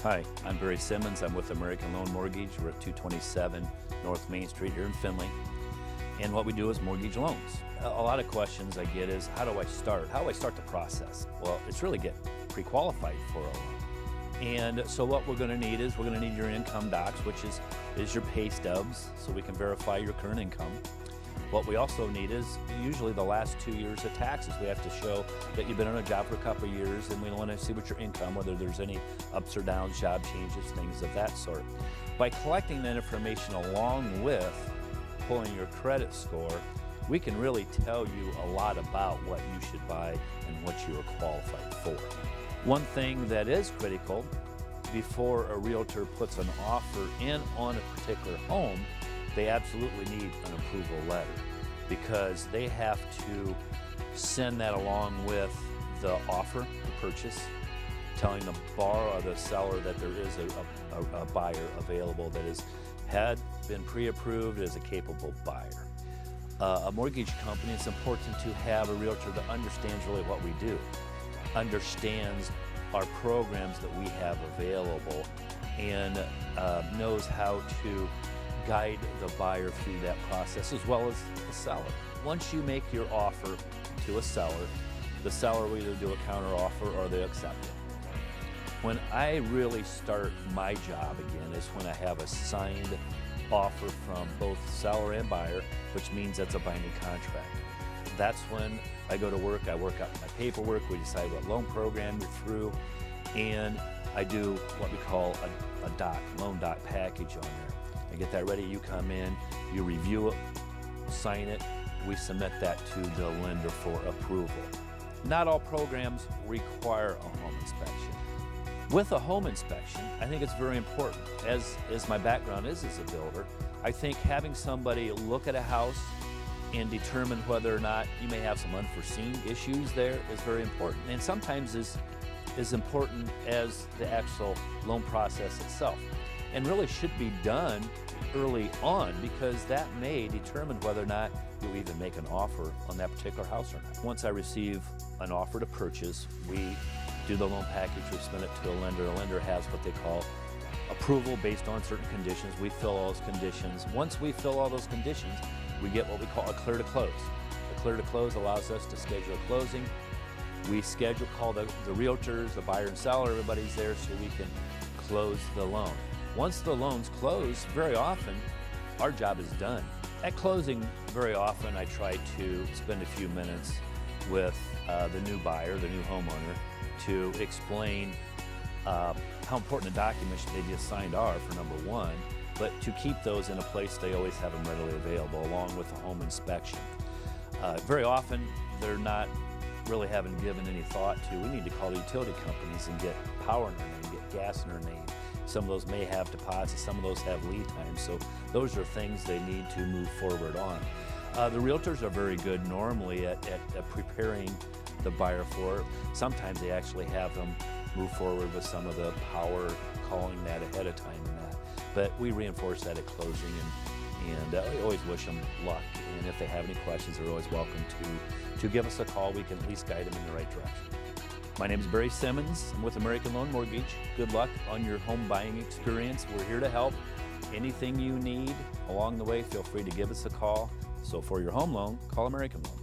Hi, I'm Barry Simmons. I'm with American Loan Mortgage. We're at 227 North Main Street here in Findlay. And what we do is mortgage loans. A lot of questions I get is, how do I start? How do I start the process? Well, it's really get pre-qualified for a loan. And so what we're going to need is, we're going to need your income docs, which is your pay stubs, so we can verify your current income. What we also need is usually the last 2 years of taxes. We have to show that you've been on a job for a couple of years, and we want to see what your income, whether there's any ups or downs, job changes, things of that sort. By collecting that information along with pulling your credit score, we can really tell you a lot about what you should buy and what you are qualified for. One thing that is critical before a realtor puts an offer in on a particular home, they absolutely need an approval letter, because they have to send that along with the offer to purchase, telling the borrower or the seller that there is a buyer available that had been pre-approved as a capable buyer. A mortgage company, it's important to have a realtor that understands really what we do, understands our programs that we have available, and knows how to guide the buyer through that process, as well as the seller. Once you make your offer to a seller, the seller will either do a counter offer or they accept it. When I really start my job again is when I have a signed offer from both seller and buyer, which means that's a binding contract. That's when I go to work, I work out my paperwork, we decide what loan program you're through, and I do what we call a loan doc package on there. I get that ready, you come in, you review it, sign it, we submit that to the lender for approval. Not all programs require a home inspection. With a home inspection, I think it's very important. As my background is as a builder, I think having somebody look at a house and determine whether or not you may have some unforeseen issues there is very important, and sometimes is as important as the actual loan process itself, and really should be done early on, because that may determine whether or not you'll even make an offer on that particular house or not. Once I receive an offer to purchase, we do the loan package, we submit it to a lender. A lender has what they call approval based on certain conditions. We fill all those conditions. Once we fill all those conditions, we get what we call a clear to close. A clear to close allows us to schedule a closing. We call the realtors, the buyer and seller, everybody's there so we can close the loan. Once the loan's closed, very often our job is done. At closing, very often I try to spend a few minutes with the new buyer, the new homeowner, to explain how important the documents they just signed are, for number one, but to keep those in a place they always have them readily available, along with the home inspection. Very often they're not really haven't given any thought to, we need to call the utility companies and get power in their name, get gas in their name. Some of those may have deposits, some of those have lead times, so those are things they need to move forward on. The realtors are very good normally at preparing the buyer for it. Sometimes they actually have them move forward with some of the power, calling that ahead of time and that. But we reinforce that at closing, and we always wish them luck. And if they have any questions, they're always welcome to give us a call. We can at least guide them in the right direction. My name is Barry Simmons. I'm with American Loan Mortgage. Good luck on your home buying experience. We're here to help. Anything you need along the way, feel free to give us a call. So for your home loan, call American Loan.